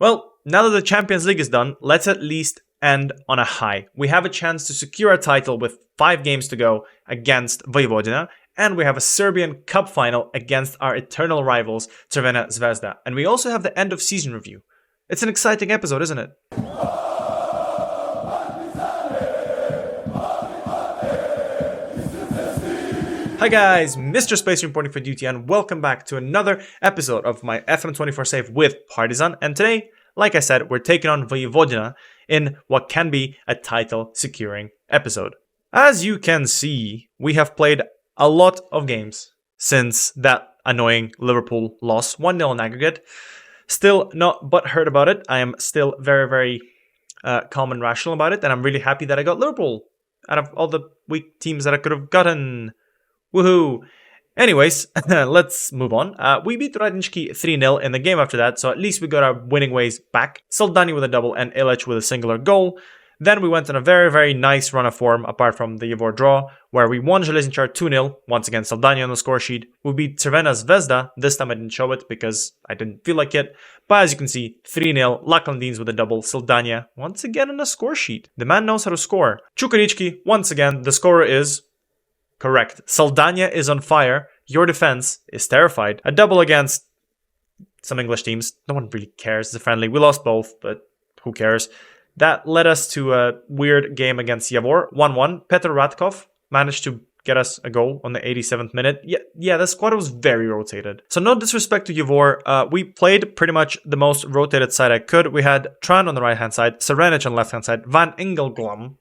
Well, now that the Champions League is done, let's at least end on a high. We have a chance to secure a title with 5 games to go against Vojvodina, and we have a Serbian Cup final against our eternal rivals, Crvena Zvezda. And we also have the end of season review. It's an exciting episode, isn't it? Hi guys, MrSpaceman reporting for duty, and welcome back to another episode of my FM24 save with Partizan. And today, like I said, we're taking on Vojvodina in what can be a title securing episode. As you can see, we have played a lot of games since that annoying Liverpool loss, 1-0 in aggregate. Still not butthurt about it. I am still very calm and rational about it, and I'm really happy that I got Liverpool out of all the weak teams that I could have gotten. Woohoo! Anyways, let's move on. We beat Radnički 3-0 in the game after that, so at least we got our winning ways back. Soldani with a double and Ilic with a singular goal. Then we went on a very nice run of form, apart from the Javor draw, where we won Železničar 2-0, once again Soldani on the score sheet. We beat Crvena Zvezda, this time I didn't show it because I didn't feel like it. But as you can see, 3-0, Laklandins with a double, Soldania once again on the score sheet. The man knows how to score. Čukarički, once again, the scorer is... correct. Soldania is on fire. Your defense is terrified. A double against some English teams. No one really cares. It's a friendly. We lost both, but who cares? That led us to a weird game against Javor. 1-1. Petr Ratkov managed to get us a goal on the 87th minute. Yeah, the squad was very rotated. So no disrespect to Javor. We played pretty much the most rotated side I could. We had Tran on the right-hand side, Serenic on the left-hand side, Van Ingelglom,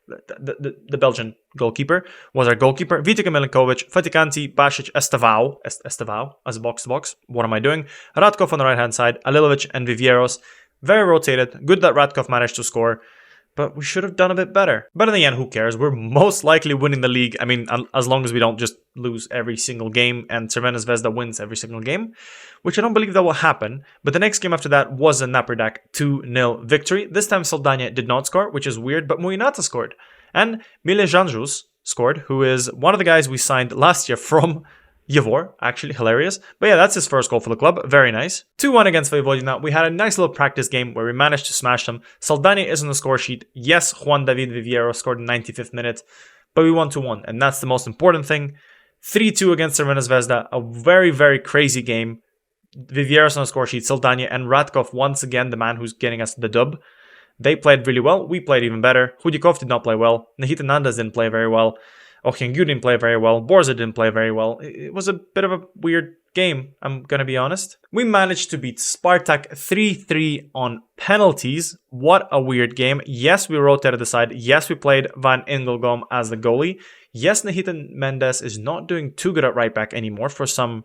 the Belgian goalkeeper, was our goalkeeper. Vitek Milinkovic, Fatikanti, Basic, Estevao as a box-to-box. What am I doing? Ratkov on the right-hand side, Alilovic and Vivieros. Very rotated. Good that Ratkov managed to score, but we should have done a bit better. But in the end, who cares? We're most likely winning the league. I mean, as long as we don't just lose every single game and Crvena Zvezda wins every single game, which I don't believe that will happen. But the next game after that was a Napredak 2-0 victory. This time Soldania did not score, which is weird, but Mujinata scored. And Mile Janjus scored, who is one of the guys we signed last year from Javor, actually hilarious. But yeah, that's his first goal for the club. Very nice. 2-1 against Vojvodina. We had a nice little practice game where we managed to smash them. Soldania is on the score sheet. Yes, Juan David Viviero scored in the 95th minute, but we won 2-1, and that's the most important thing. 3-2 against Crvena Zvezda. A very crazy game. Vivieros on the score sheet. Soldania and Ratkov, once again, the man who's getting us the dub. They played really well. We played even better. Hudikov did not play well. Nahita Nandas didn't play very well. Okhangyu didn't play very well. Borza didn't play very well. It was a bit of a weird game, I'm gonna be honest. We managed to beat Spartak 3-3 on penalties. What a weird game. Yes, we rotated the side. Yes, we played Van Ingelgom as the goalie. Yes, Nahita Mendes is not doing too good at right back anymore for some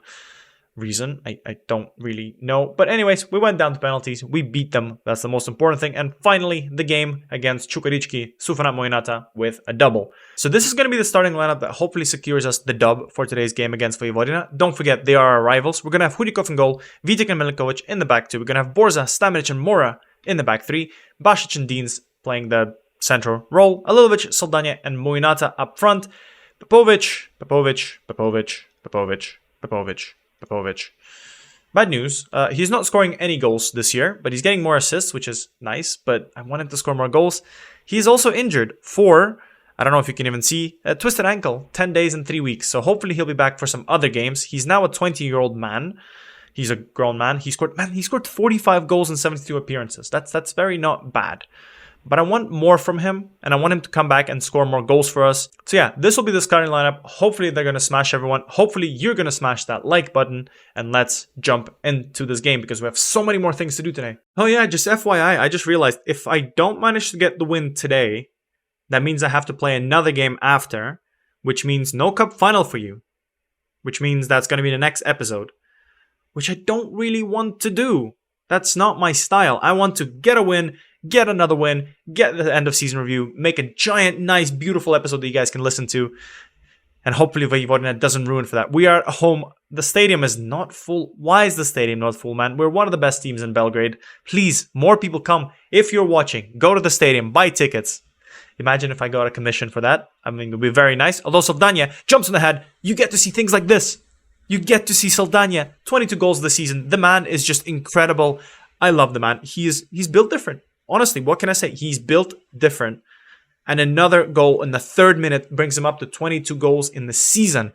reason. I don't really know. But anyways, we went down to penalties. We beat them. That's the most important thing. And finally, the game against Čukarički, Sufana Mujinata with a double. So this is going to be the starting lineup that hopefully secures us the dub for today's game against Vojvodina. Don't forget, they are our rivals. We're going to have Hudikov in goal, Vitek and Milinkovic in the back two. We're going to have Borza, Stamenic and Mora in the back three. Basic and Deans playing the central role. Alilovic, Soldania and Mujinata up front. Popovic. Bad news, he's not scoring any goals this year, but he's getting more assists, which is nice, but I want him to score more goals. He's also injured for, I don't know if you can even see, a twisted ankle, 10 days and 3 weeks, so hopefully he'll be back for some other games. He's now a 20-year-old man. He's a grown man. He scored 45 goals in 72 appearances. That's very not bad. But I want more from him, and I want him to come back and score more goals for us. So yeah, this will be the starting lineup. Hopefully they're going to smash everyone. Hopefully you're going to smash that like button, and let's jump into this game because we have so many more things to do today. Oh yeah, just FYI, I just realized if I don't manage to get the win today, that means I have to play another game after, which means no cup final for you, which means that's going to be the next episode, which I don't really want to do. That's not my style. I want to get a win, get another win, get the end of season review, make a giant, nice, beautiful episode that you guys can listen to, and hopefully Vojvodina doesn't ruin for that. We are at home. The stadium is not full. Why is the stadium not full, man? We're one of the best teams in Belgrade. Please, more people come. If you're watching, go to the stadium, buy tickets. Imagine if I got a commission for that. I mean, it would be very nice. Although Soldania jumps on the head, you get to see things like this. You get to see Saldania, 22 goals this season. The man is just incredible. I love the man. He's built different. Honestly, what can I say? He's built different. And another goal in the 3rd minute brings him up to 22 goals in the season.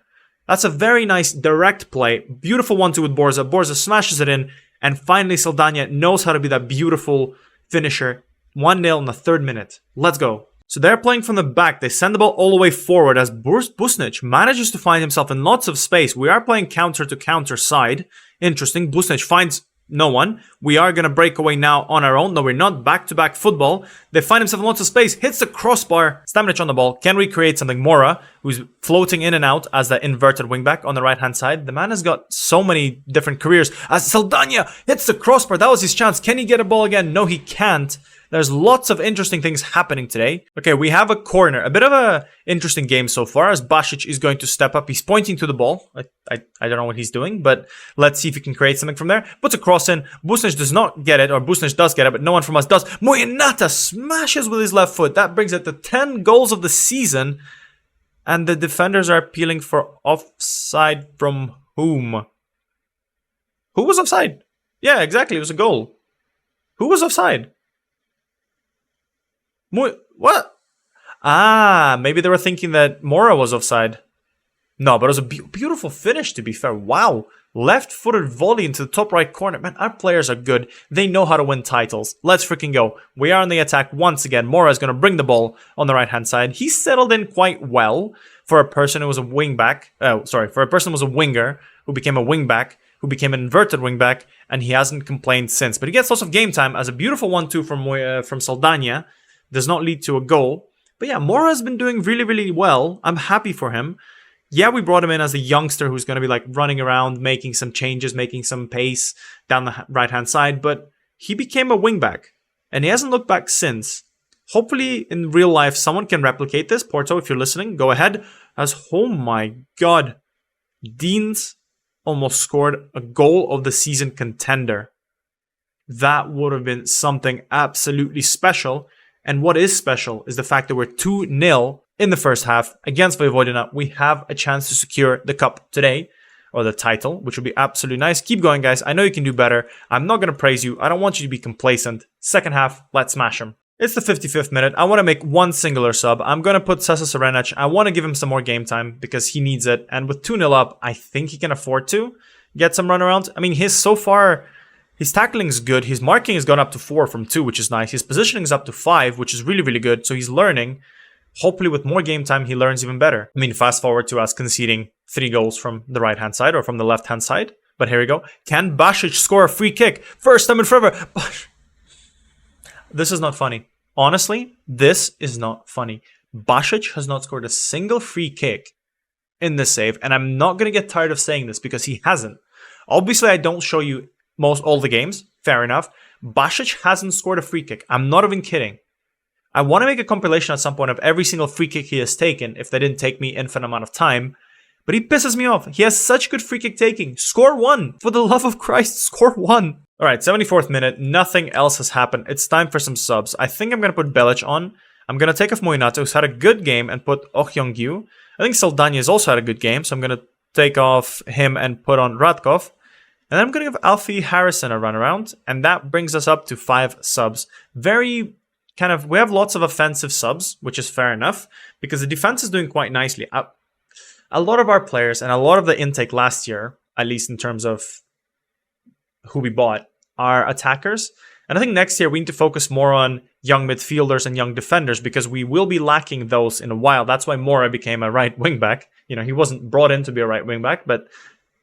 That's a very nice direct play. Beautiful 1-2 with Borza. Borza smashes it in. And finally, Saldania knows how to be that beautiful finisher. 1-0 in the 3rd minute. Let's go. So they're playing from the back. They send the ball all the way forward as Busnic manages to find himself in lots of space. We are playing counter to counter side. Interesting. Busnic finds no one. We are going to break away now on our own. No, we're not. Back-to-back football. They find himself in lots of space. Hits the crossbar. Stamenic on the ball. Can recreate something. Mora, who's floating in and out as the inverted wingback on the right-hand side. The man has got so many different careers. As Saldania hits the crossbar. That was his chance. Can he get a ball again? No, he can't. There's lots of interesting things happening today. Okay, we have a corner. A bit of a interesting game so far as Basic is going to step up. He's pointing to the ball. I don't know what he's doing, but let's see if he can create something from there. Puts a cross in. Busnic does not get it, or Busnic does get it, but no one from us does. Moyenata smashes with his left foot. That brings it to 10 goals of the season. And the defenders are appealing for offside from whom? Who was offside? Yeah, exactly. It was a goal. Who was offside? What? Ah, maybe they were thinking that Mora was offside. No, but it was a beautiful finish, to be fair. Wow. Left-footed volley into the top right corner. Man, our players are good. They know how to win titles. Let's freaking go. We are on the attack once again. Mora is going to bring the ball on the right-hand side. He settled in quite well for a person who was a wingback. For a person who was a winger who became a wingback, who became an inverted wingback, and he hasn't complained since. But he gets lots of game time as a beautiful 1-2 from Saldania. Does not lead to a goal. But yeah, Mora has been doing really, really well. I'm happy for him. Yeah, we brought him in as a youngster who's going to be like running around, making some changes, making some pace down the right-hand side. But he became a wingback. And he hasn't looked back since. Hopefully, in real life, someone can replicate this. Porto, if you're listening, go ahead. Oh my god. Deans almost scored a goal of the season contender. That would have been something absolutely special. And what is special is the fact that we're 2-0 in the first half against Vojvodina. We have a chance to secure the cup today, or the title, which would be absolutely nice. Keep going, guys. I know you can do better. I'm not going to praise you. I don't want you to be complacent. Second half, let's smash them. It's the 55th minute. I want to make one singular sub. I'm going to put Sasa Serenic. I want to give him some more game time because he needs it. And with 2-0 up, I think he can afford to get some runaround. I mean, his tackling is good. His marking has gone up to 4 from 2, which is nice. His positioning is up to 5, which is really, really good. So he's learning. Hopefully with more game time, he learns even better. I mean, fast forward to us conceding 3 goals from the right-hand side or from the left-hand side. But here we go. Can Basic score a free kick? First time in forever. This is not funny. Honestly, this is not funny. Basic has not scored a single free kick in this save. And I'm not going to get tired of saying this because he hasn't. Obviously, I don't show you all the games, fair enough. Basic hasn't scored a free kick. I'm not even kidding. I want to make a compilation at some point of every single free kick he has taken, if they didn't take me infinite amount of time. But he pisses me off. He has such good free kick taking. Score one. For the love of Christ, score one. Alright, 74th minute. Nothing else has happened. It's time for some subs. I think I'm going to put Belic on. I'm going to take off Moinato, who's had a good game, and put Oh Hyung-gyu. I think Saldania has also had a good game, so I'm going to take off him and put on Radkov. And then I'm going to give Alfie Harrison a run around, and that brings us up to 5 subs. We have lots of offensive subs, which is fair enough, because the defense is doing quite nicely. A lot of our players, and a lot of the intake last year, at least in terms of who we bought, are attackers. And I think next year we need to focus more on young midfielders and young defenders, because we will be lacking those in a while. That's why Mora became a right wingback. You know, he wasn't brought in to be a right wingback, but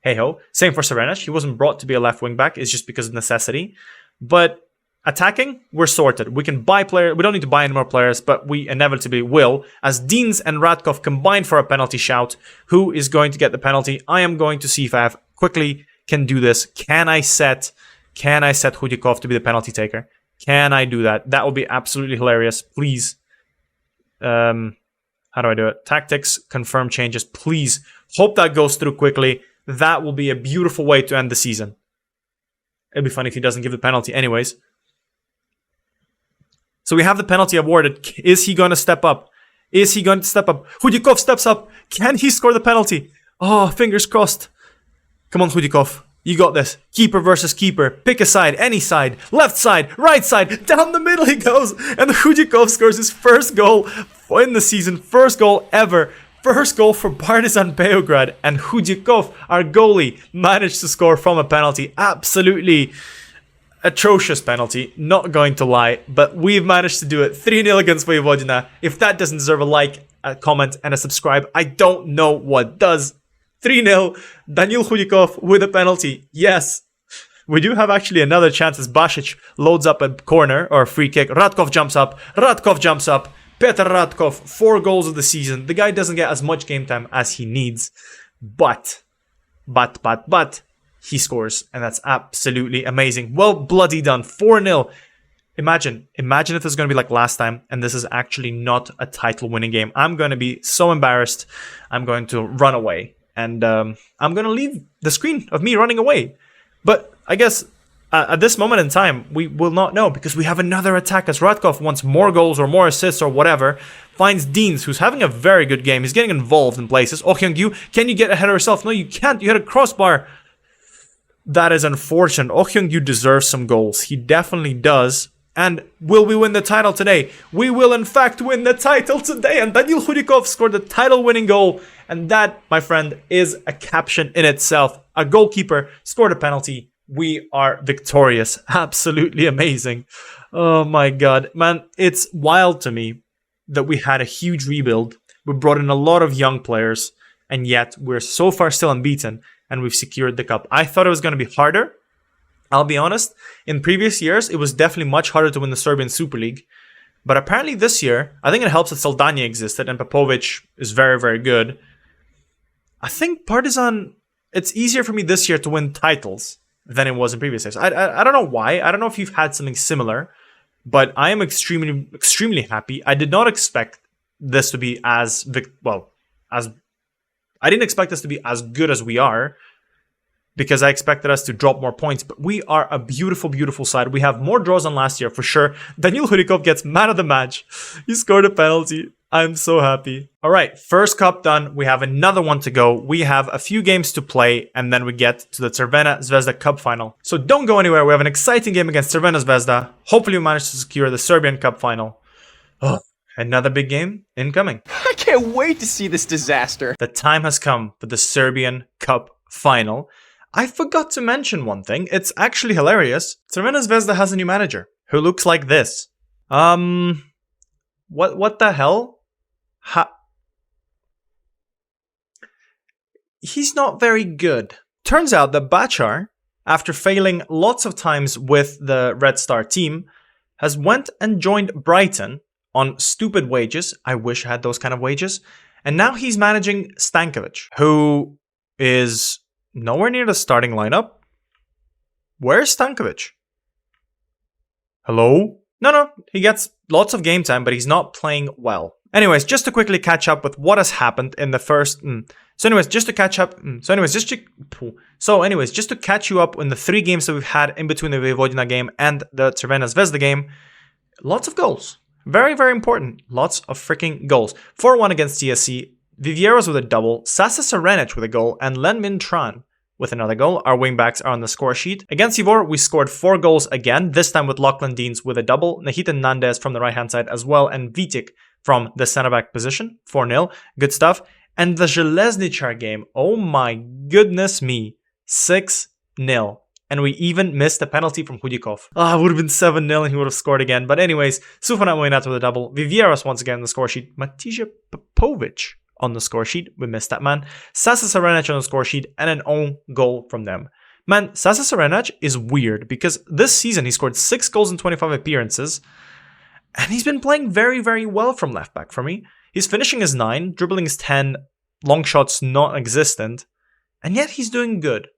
hey-ho. Same for Serenic. He wasn't brought to be a left wingback. It's just because of necessity. But attacking, we're sorted. We can buy players. We don't need to buy any more players, but we inevitably will. As Deans and Radkov combine for a penalty shout, who is going to get the penalty? I am going to see if I quickly can do this. Can I set Hudikov to be the penalty taker? Can I do that? That would be absolutely hilarious. Please. How do I do it? Tactics, confirm changes. Please. Hope that goes through quickly. That will be a beautiful way to end the season. It'd be funny if he doesn't give the penalty anyways. So we have the penalty awarded. Is he going to step up? Hudikov steps up. Can he score the penalty? Oh, fingers crossed. Come on, Hudikov. You got this. Keeper versus keeper. Pick a side, any side. Left side, right side. Down the middle he goes. And Hudikov scores his first goal in the season. First goal ever. First goal for Partizan Belgrade. And Hudikov, our goalie, managed to score from a penalty. Absolutely atrocious penalty. Not going to lie. But we've managed to do it. 3-0 against Vojvodina. If that doesn't deserve a like, a comment, and a subscribe, I don't know what does. 3-0, Daniil Hudikov with a penalty. Yes, we do have actually another chance as Basic loads up a corner or a free kick. Radkov jumps up. Petr Radkov, 4 goals of the season. The guy doesn't get as much game time as he needs. But, he scores. And that's absolutely amazing. Well bloody done. 4-0. Imagine if this is going to be like last time and this is actually not a title winning game. I'm going to be so embarrassed. I'm going to run away. And I'm going to leave the screen of me running away. But I guess at this moment in time, we will not know because we have another attack as Radkov wants more goals or more assists or whatever. Finds Deans, who's having a very good game. He's getting involved in places. Oh Hyung-gyu, can you get ahead of yourself? No, you can't. You hit a crossbar. That is unfortunate. Oh Hyung-gyu deserves some goals. He definitely does. And will we win the title today? We will in fact win the title today. And Daniil Hudikov scored the title-winning goal. And that, my friend, is a caption in itself. A goalkeeper scored a penalty. We are victorious. Absolutely amazing. Oh my god. Man, it's wild to me that we had a huge rebuild. We brought in a lot of young players. And yet, we're so far still unbeaten. And we've secured the cup. I thought it was going to be harder. I'll be honest, in previous years, it was definitely much harder to win the Serbian Super League. But apparently this year, I think it helps that Saldania existed and Popovic is very, very good. I think Partizan, it's easier for me this year to win titles than it was in previous years. I don't know why. I don't know if you've had something similar, but I am extremely, extremely happy. I did not expect this to be I didn't expect this to be as good as we are. Because I expected us to drop more points. But we are a beautiful, beautiful side. We have more draws than last year, for sure. Daniil Hudikov gets man of the match. He scored a penalty. I'm so happy. All right, first cup done. We have another one to go. We have a few games to play. And then we get to the Crvena Zvezda Cup final. So don't go anywhere. We have an exciting game against Crvena Zvezda. Hopefully we manage to secure the Serbian Cup final. Oh, another big game incoming. I can't wait to see this disaster. The time has come for the Serbian Cup final. I forgot to mention one thing. It's actually hilarious. Crvena Zvezda has a new manager who looks like this. What the hell? He's not very good. Turns out that Bachar, after failing lots of times with the Red Star team, has went and joined Brighton on stupid wages. I wish I had those kind of wages. And now he's managing Stankovic, who is nowhere near the starting lineup. Where's Stankovic? Hello? No, he gets lots of game time, but he's not playing well. Anyways, just to quickly catch up with what has happened in the first... just to catch you up in the 3 games that we've had in between the Vojvodina game and the Crvena Zvezda game, lots of goals. Very, very important. Lots of freaking goals. 4-1 against CSC. Vivieros with a double, Sasa Sarenic with a goal, and Len Min Tran with another goal. Our wingbacks are on the score sheet. Against Ivor, we scored 4 goals again, this time with Lachlan Deans with a double, Nahitan Nandez from the right-hand side as well, and Vitic from the center-back position, 4-0. Good stuff. And the Železničar game, oh my goodness me, 6-0. And we even missed a penalty from Hudikov. It would have been 7-0 and he would have scored again. But anyways, Sufana Moinat with a double, Vivieros once again on the score sheet, Matija Popovic on the score sheet. We missed that man. Sasa Sarenic on the score sheet and an own goal from them. Man, Sasa Sarenic is weird because this season he scored 6 goals in 25 appearances and he's been playing very, very well from left back for me. He's finishing his 9, dribbling his 10, long shots non-existent, and yet he's doing good.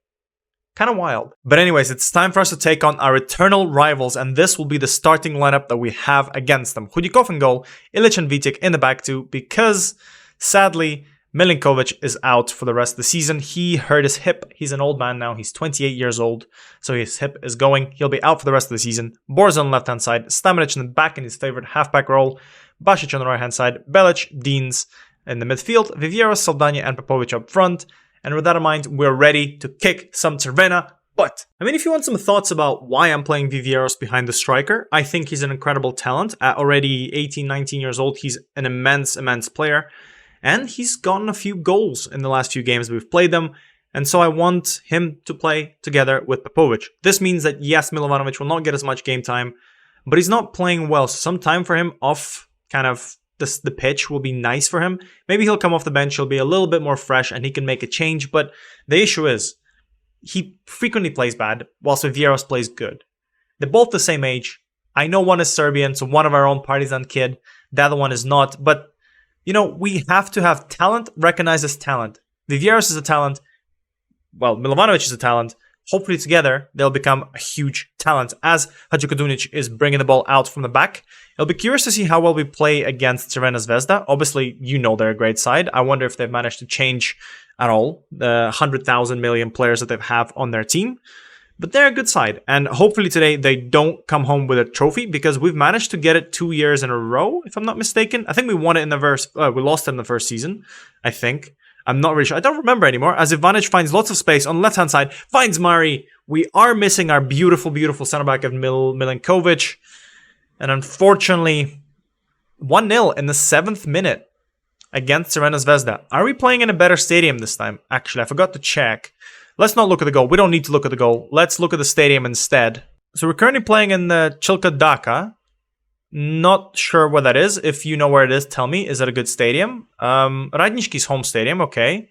Kind of wild. But anyways, it's time for us to take on our eternal rivals, and this will be the starting lineup that we have against them. Hudikov in goal, Ilic and Vitic in the back two, because sadly, Milinkovic is out for the rest of the season. He hurt his hip. He's an old man now. He's 28 years old, so his hip is going. He'll be out for the rest of the season. Borza on the left-hand side, Stamenic in the back in his favorite halfback role, Basic on the right-hand side, Belic, Deans in the midfield, Vivieros, Saldania, and Popovic up front, And with that in mind, we're ready to kick some Cervena. But, I mean, if you want some thoughts about why I'm playing Viveiros behind the striker, I think he's an incredible talent. At already 18, 19 years old, he's an immense player. And he's gotten a few goals in the last few games we've played them. And so I want him to play together with Popovic. This means that, yes, Milovanovic will not get as much game time, but he's not playing well. So some time for him off kind of the pitch will be nice for him. Maybe he'll come off the bench, he'll be a little bit more fresh, and he can make a change. But the issue is, he frequently plays bad, whilst Viveiros plays good. They're both the same age. I know one is Serbian, so one of our own Partizan kid. The other one is not. But, you know, we have to have talent recognized as talent. Viveiros is a talent. Well, Milovanovic is a talent. Hopefully together, they'll become a huge talent as Hadžikadunic is bringing the ball out from the back. It'll be curious to see how well we play against Crvena Zvezda. Obviously, you know they're a great side. I wonder if they've managed to change at all the 100,000 million players that they have on their team. But they're a good side. And hopefully today they don't come home with a trophy because we've managed to get it 2 years in a row, if I'm not mistaken. I think we won it in the we lost it in the first season, I think. I'm not really sure. I don't remember anymore. As Ivanic finds lots of space on the left-hand side, finds Mari. We are missing our beautiful, beautiful center-back of Milinkovic. And unfortunately, 1-0 in the 7th minute against Crvena Zvezda. Are we playing in a better stadium this time? Actually, I forgot to check. Let's not look at the goal. We don't need to look at the goal. Let's look at the stadium instead. So we're currently playing in the Chilka Daka. Not sure what that is. If you know where it is, tell me. Is that a good stadium? Radnički's home stadium, okay.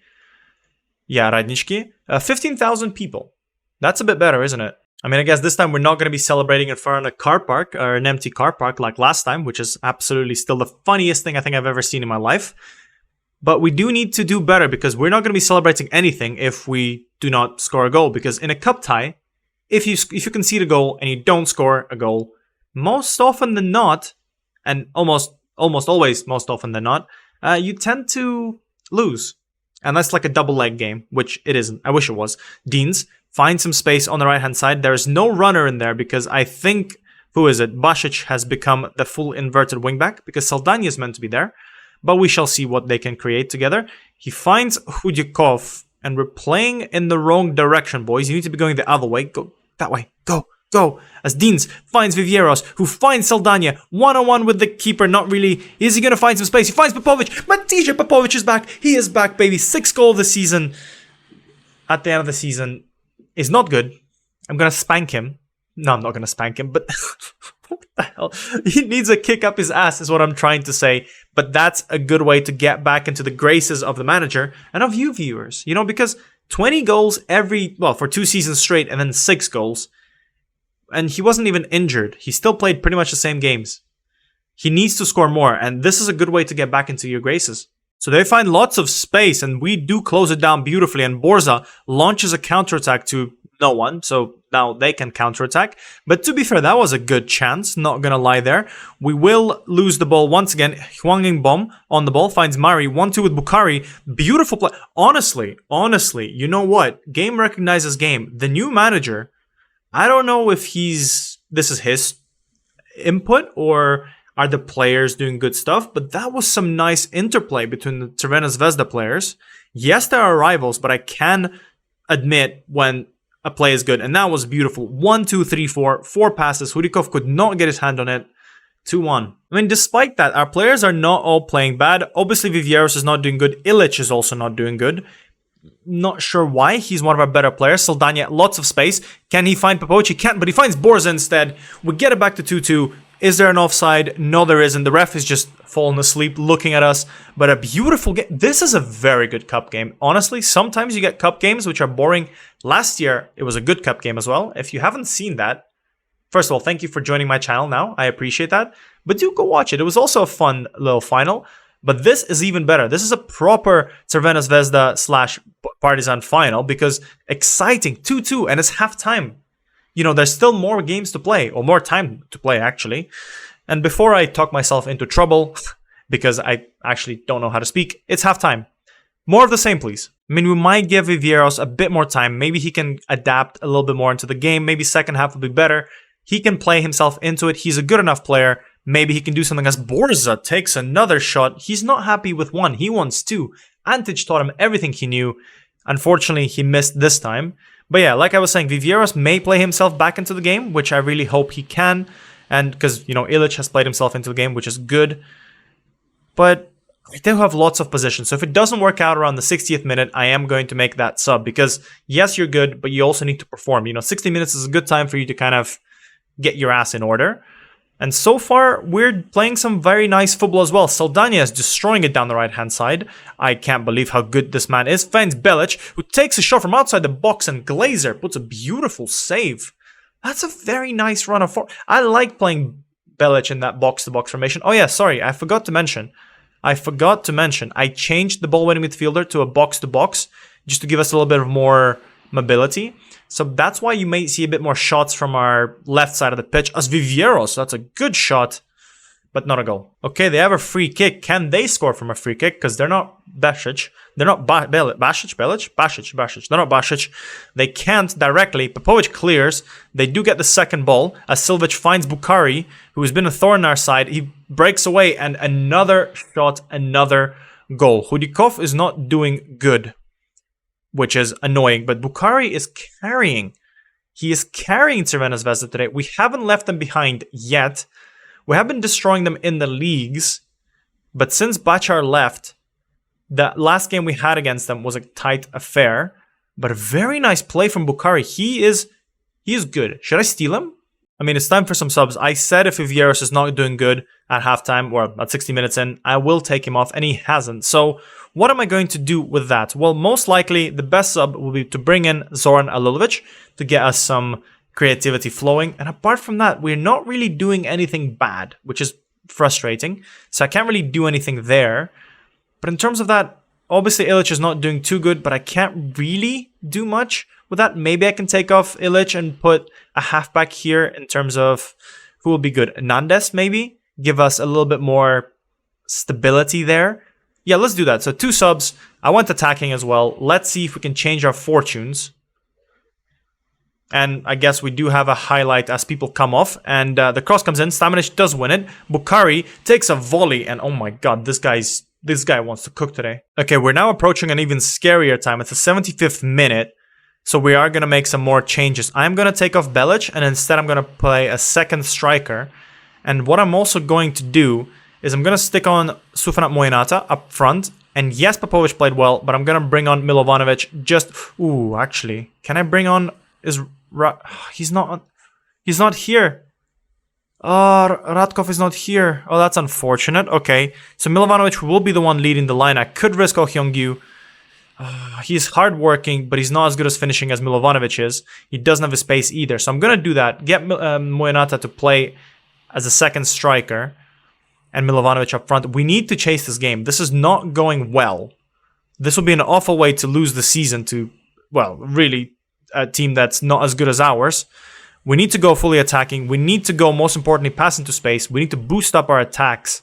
Yeah, Radnički. 15,000 people. That's a bit better, isn't it? I mean, I guess this time we're not going to be celebrating in front of a car park or an empty car park like last time, which is absolutely still the funniest thing I think I've ever seen in my life. But we do need to do better because we're not going to be celebrating anything if we do not score a goal. Because in a cup tie, if you concede a goal and you don't score a goal, most often than not, and almost always most often than not, you tend to lose. And that's like a double leg game, which it isn't. I wish it was. Deans finds some space on the right-hand side. There's no runner in there because I think, who is it? Basic has become the full inverted wingback because Saldania is meant to be there. But we shall see what they can create together. He finds Hudjakov, and we're playing in the wrong direction, boys. You need to be going the other way. Go that way. Go. Go. As Deans finds Viveiros, who finds Saldania. One-on-one with the keeper. Not really. Is he going to find some space? He finds Popovic. Matija Popovic is back. He is back, baby. 6th goal of the season. At the end of the season. Is not good. I'm going to spank him. No, I'm not going to spank him, but... What the hell? He needs a kick up his ass is what I'm trying to say. But that's a good way to get back into the graces of the manager and of you viewers. You know, because 20 goals for 2 seasons straight and then 6 goals. And he wasn't even injured. He still played pretty much the same games. He needs to score more. And this is a good way to get back into your graces. So they find lots of space and we do close it down beautifully. And Borza launches a counterattack to no one. So now they can counterattack. But to be fair, that was a good chance. Not gonna lie there. We will lose the ball once again. Hwanging Bom on the ball. Finds Mari. 1-2 with Bukhari. Beautiful play. Honestly, you know what? Game recognizes game. The new manager, I don't know if this is his input or are the players doing good stuff, but that was some nice interplay between the Crvena Zvezda players. Yes, there are rivals, but I can admit when a play is good, and that was beautiful. 1, 2, 3, 4, 4 passes. Hudikov could not get his hand on it. 2-1. I mean, despite that, our players are not all playing bad. Obviously, Viveiros is not doing good. Ilic is also not doing good. Not sure why. He's one of our better players. Saldania, lots of space. Can he find Popovic? He can't, but he finds Borza instead. We get it back to 2-2. Is there an offside? No, there isn't. The ref is just falling asleep looking at us. But a beautiful game. This is a very good cup game. Honestly, sometimes you get cup games which are boring. Last year, it was a good cup game as well. If you haven't seen that, first of all, thank you for joining my channel now. I appreciate that. But do go watch it. It was also a fun little final. But this is even better. This is a proper Crvena Zvezda / Partizan final because exciting. 2-2 and it's halftime. You know, there's still more games to play, or more time to play, actually. And before I talk myself into trouble, because I actually don't know how to speak, it's halftime. More of the same, please. I mean, we might give Viveiros a bit more time. Maybe he can adapt a little bit more into the game. Maybe second half will be better. He can play himself into it. He's a good enough player. Maybe he can do something as Borza takes another shot. He's not happy with one. He wants two. Antic taught him everything he knew. Unfortunately, he missed this time. But yeah, like I was saying, Viveiros may play himself back into the game, which I really hope he can. And because, you know, Ilic has played himself into the game, which is good. But I do have lots of positions. So if it doesn't work out around the 60th minute, I am going to make that sub. Because yes, you're good, but you also need to perform. You know, 60 minutes is a good time for you to kind of get your ass in order. And so far, we're playing some very nice football as well. Saldania is destroying it down the right-hand side. I can't believe how good this man is. Finds Belic, who takes a shot from outside the box, and Glazer puts a beautiful save. That's a very nice run of form. I like playing Belic in that box-to-box formation. Oh yeah, sorry, I forgot to mention. I changed the ball-winning midfielder to a box-to-box, just to give us a little bit of more mobility. So that's why you may see a bit more shots from our left side of the pitch. As Viveiros, that's a good shot, but not a goal. Okay, they have a free kick. Can they score from a free kick? Because they're not Basic. They're not Basic. They're not Basic. They can't directly. Popovic clears. They do get the second ball as Silvic finds Bukhari, who has been a thorn in our side. He breaks away and another shot, another goal. Hudikov is not doing good, which is annoying, but Bukhari is carrying. He is carrying Crvena Zvezda today. We haven't left them behind yet. We have been destroying them in the leagues, but since Bachar left, the last game we had against them was a tight affair, but a very nice play from Bukhari. He is good. Should I steal him? I mean, it's time for some subs. I said if Viveiros is not doing good at halftime or at 60 minutes in, I will take him off, and he hasn't. So what am I going to do with that? Well, most likely the best sub will be to bring in Zoran Alilovic to get us some creativity flowing. And apart from that, we're not really doing anything bad, which is frustrating. So I can't really do anything there. But in terms of that, obviously Ilic is not doing too good, but I can't really do much with that. Maybe I can take off Ilic and put a halfback here in terms of who will be good. Nandes, maybe? Give us a little bit more stability there. Yeah, let's do that. So 2 subs. I went attacking as well. Let's see if we can change our fortunes. And I guess we do have a highlight as people come off. And the cross comes in. Stamenic does win it. Bukhari takes a volley. And oh my god, this guy wants to cook today. Okay, we're now approaching an even scarier time. It's the 75th minute. So we are going to make some more changes. I'm going to take off Belic. And instead I'm going to play a second striker. And what I'm also going to do is I'm going to stick on Sufanat Mojenata up front. And yes, Popovic played well, but I'm going to bring on Milovanovic just... Ooh, actually, can I bring on... He's not here. Radkov is not here. Oh, that's unfortunate. Okay, so Milovanovic will be the one leading the line. I could risk Oh Hyung-gyu. He's hardworking, but he's not as good as finishing as Milovanovic is. He doesn't have the space either. So I'm going to do that. Get Mojenata to play as a second striker. And Milovanovic up front. We need to chase this game. This is not going well. This will be an awful way to lose the season to, well, really a team that's not as good as ours. We need to go fully attacking. We need to go, most importantly, pass into space. We need to boost up our attacks.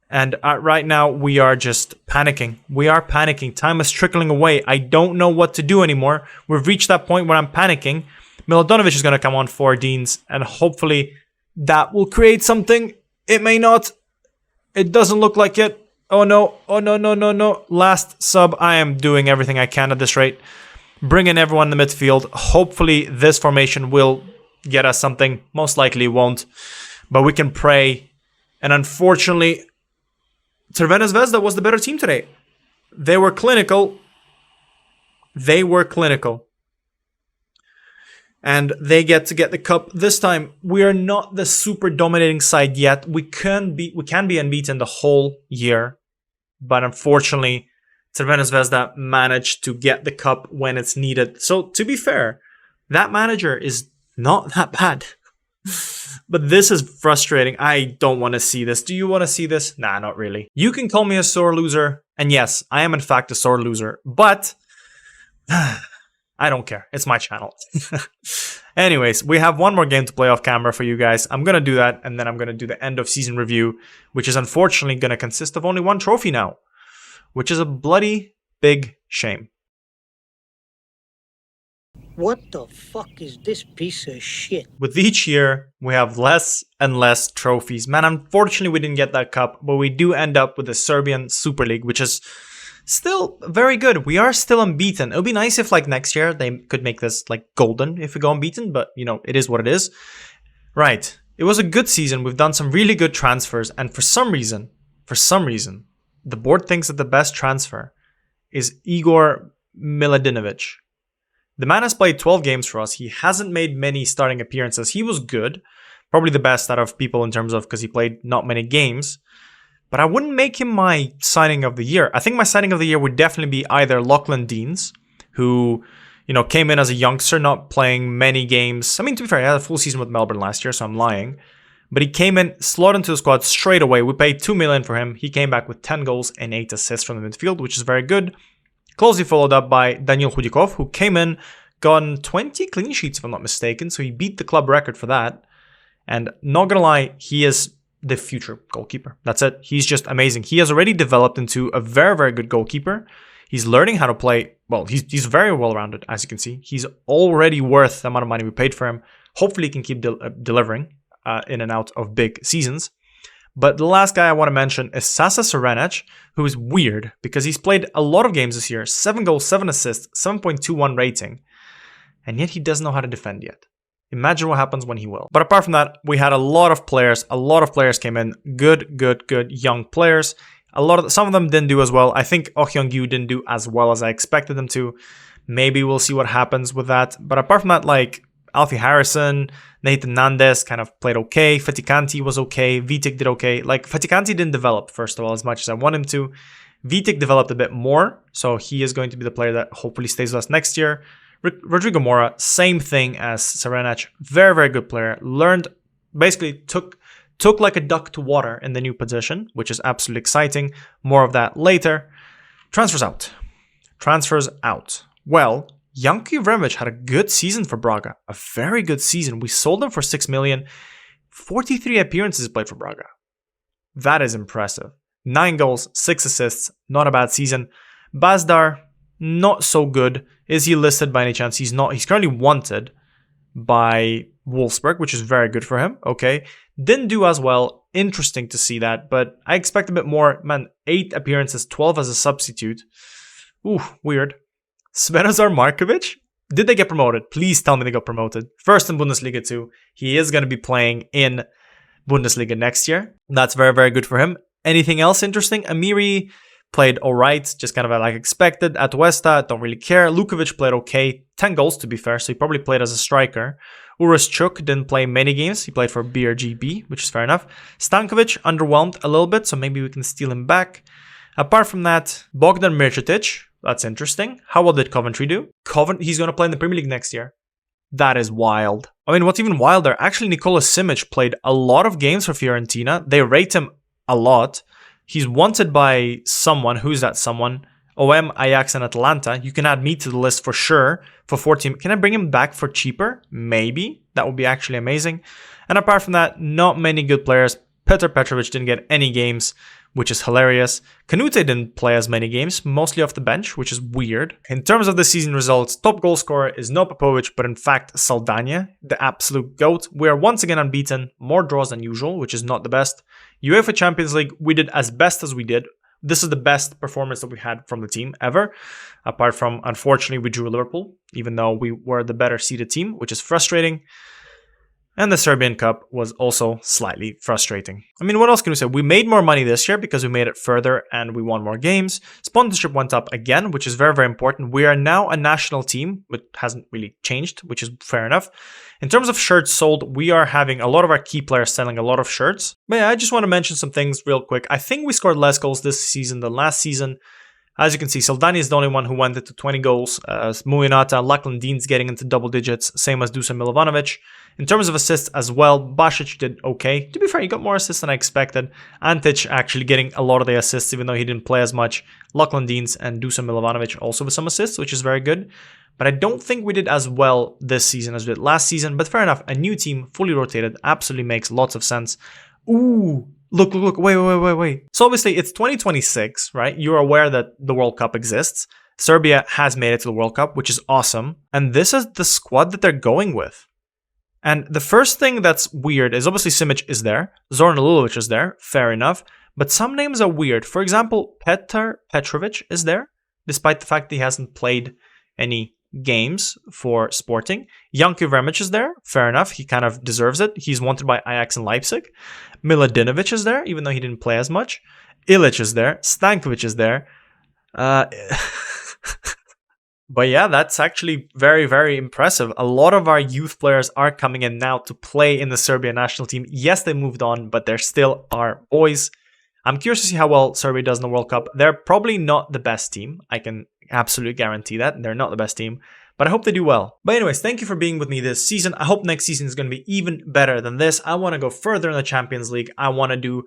And right now, we are just panicking. We are panicking. Time is trickling away. I don't know what to do anymore. We've reached that point where I'm panicking. Milodinovic is going to come on for Deans, and hopefully that will create something. It may not. It doesn't look like it. Oh no. Oh no, no, no, no. Last sub. I am doing everything I can at this rate. Bring in everyone in the midfield. Hopefully this formation will get us something. Most likely won't. But we can pray. And unfortunately, Crvena Zvezda was the better team today. They were clinical. They were clinical. And they get to get the cup this time. We are not the super dominating side yet. We can be unbeaten the whole year, but unfortunately, Crvena Zvezda managed to get the cup when it's needed. So to be fair, that manager is not that bad. But this is frustrating. I don't want to see this. Do you want to see this? Nah, not really. You can call me a sore loser, and yes, I am in fact a sore loser, but I don't care. It's my channel. Anyways, we have one more game to play off camera for you guys. I'm going to do that, and then I'm going to do the end of season review, which is unfortunately going to consist of only one trophy now, which is a bloody big shame. What the fuck is this piece of shit? With each year, we have less and less trophies. Man, unfortunately, we didn't get that cup, but we do end up with the Serbian Super League, which is Still very good. We are still unbeaten. It would be nice if like next year they could make this like golden if we go unbeaten, but you know, it is what it is. Right. It was a good season. We've done some really good transfers, and for some reason, the board thinks that the best transfer is Igor Miladinovic. The man has played 12 games for us. He hasn't made many starting appearances. He was good. Probably the best out of people in terms of because he played not many games. But I wouldn't make him my signing of the year. I think my signing of the year would definitely be either Lachlan Deans, who, you know, came in as a youngster, not playing many games. I mean, to be fair, he had a full season with Melbourne last year, so I'm lying. But he came in, slotted into the squad straight away. We paid $2 million for him. He came back with 10 goals and 8 assists from the midfield, which is very good. Closely followed up by Daniil Hudikov, who came in, got 20 clean sheets, if I'm not mistaken. So he beat the club record for that. And not gonna lie, he is the future goalkeeper. That's it. He's just amazing. He has already developed into a very, very good goalkeeper. He's learning how to play. Well, he's very well-rounded, as you can see. He's already worth the amount of money we paid for him. Hopefully, he can keep delivering in and out of big seasons. But the last guy I want to mention is Sasa Serenic, who is weird because he's played a lot of games this year. 7 goals, 7 assists, 7.21 rating. And yet he doesn't know how to defend yet. Imagine what happens when he will. But apart from that, we had a lot of players. A lot of players came in. Good young players. Some of them didn't do as well. I think Oh Hyung-gyu didn't do as well as I expected them to. Maybe we'll see what happens with that. But apart from that, like Alfie Harrison, Nathan Nandes kind of played okay. Fatikanti was okay. Vitek did okay. Like Fatikanti didn't develop, first of all, as much as I want him to. Vitek developed a bit more. So he is going to be the player that hopefully stays with us next year. Rodrigo Mora, same thing as Serenic. Very, very good player. Learned, basically took like a duck to water in the new position, which is absolutely exciting. More of that later. Transfers out. Well, Janko Vremovic had a good season for Braga. A very good season. We sold him for $6 million. 43 appearances played for Braga. That is impressive. 9 goals, 6 assists. Not a bad season. Bazdar, not so good. Is he listed by any chance? He's not. He's currently wanted by Wolfsburg, which is very good for him. Okay. Didn't do as well. Interesting to see that, but I expect a bit more. Man, 8 appearances, 12 as a substitute. Ooh, weird. Svenozar Markovic? Did they get promoted? Please tell me they got promoted. First in Bundesliga 2. He is going to be playing in Bundesliga next year. That's very, very good for him. Anything else interesting? Amiri played alright, just kind of like expected. At Westa, don't really care. Lukovic played okay. 10 goals to be fair, so he probably played as a striker. Uros Chuk didn't play many games. He played for BRGB, which is fair enough. Stankovic underwhelmed a little bit, so maybe we can steal him back. Apart from that, Bogdan Mircetic, that's interesting. How well did Coventry do? He's going to play in the Premier League next year. That is wild. I mean, what's even wilder, actually Nikola Simic played a lot of games for Fiorentina. They rate him a lot. He's wanted by someone. Who's that someone? OM, Ajax, and Atalanta. You can add me to the list for sure for 14. Can I bring him back for cheaper? Maybe. That would be actually amazing. And apart from that, not many good players. Petr Petrovic didn't get any games, which is hilarious. Kanute didn't play as many games, mostly off the bench, which is weird. In terms of the season results, top goal scorer is not Popovic, but in fact Saldania, the absolute GOAT. We are once again unbeaten, more draws than usual, which is not the best. UEFA Champions League, we did as best as we did. This is the best performance that we had from the team ever. Apart from, unfortunately, we drew Liverpool, even though we were the better seeded team, which is frustrating. And the Serbian Cup was also slightly frustrating. I mean, what else can we say? We made more money this year because we made it further and we won more games. Sponsorship went up again, which is very, very important. We are now a national team, but hasn't really changed, which is fair enough. In terms of shirts sold, we are having a lot of our key players selling a lot of shirts. But yeah, I just want to mention some things real quick. I think we scored less goals this season than last season. As you can see, Saldani is the only one who went into 20 goals. Mujinata, Lachlan Dean's getting into double digits, same as Dusan Milovanovic. In terms of assists as well, Basic did okay. To be fair, he got more assists than I expected. Antic actually getting a lot of the assists, even though he didn't play as much. Lachlan Dean's and Dusan Milovanovic also with some assists, which is very good. But I don't think we did as well this season as we did last season. But fair enough, a new team, fully rotated, absolutely makes lots of sense. Ooh. Look, wait. So obviously it's 2026, right? You're aware that the World Cup exists. Serbia has made it to the World Cup, which is awesome. And this is the squad that they're going with. And the first thing that's weird is obviously Simic is there. Zoran Lulovic is there. Fair enough. But some names are weird. For example, Petar Petrovic is there, despite the fact that he hasn't played any games for Sporting. Janko Vermic is there. Fair enough. He kind of deserves it. He's wanted by Ajax and Leipzig. Miladinovic is there, even though he didn't play as much. Ilic is there. Stankovic is there. But yeah, that's actually very, very impressive. A lot of our youth players are coming in now to play in the Serbian national team. Yes, they moved on, but they're still our boys. I'm curious to see how well Serbia does in the World Cup. They're probably not the best team. I can absolutely guarantee that. They're not the best team, but I hope they do well. But anyways, thank you for being with me this season. I hope next season is going to be even better than this. I want to go further in the Champions League. I want to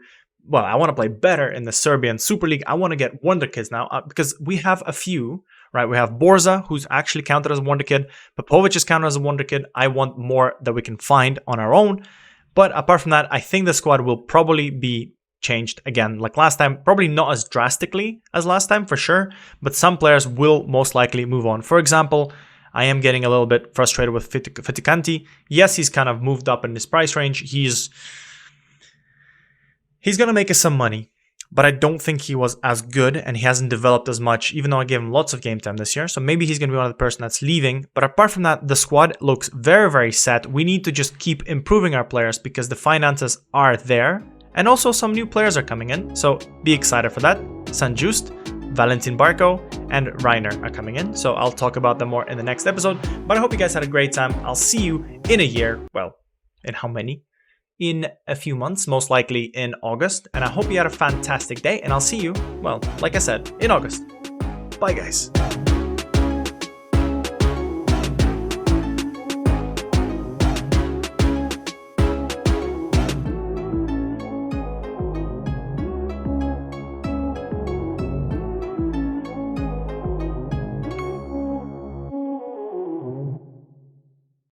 play better in the Serbian Super League. I want to get wonder kids now because we have a few, right? We have Borza, who's actually counted as a wonder kid. Popovic is counted as a wonder kid. I want more that we can find on our own. But apart from that, I think the squad will probably be changed again like last time. Probably not as drastically as last time for sure, but some players will most likely move on. For example, I am getting a little bit frustrated with Fitikanti. Yes, he's kind of moved up in his price range. He's going to make us some money, but I don't think he was as good and he hasn't developed as much, even though I gave him lots of game time this year. So maybe he's going to be one of the person that's leaving. But apart from that, the squad looks very, very set. We need to just keep improving our players because the finances are there. And also some new players are coming in, so be excited for that. San Just, Valentin Barco, and Reiner are coming in, so I'll talk about them more in the next episode. But I hope you guys had a great time. I'll see you in a year. Well, in how many? In a few months, most likely in August. And I hope you had a fantastic day, and I'll see you, well, like I said, in August. Bye, guys.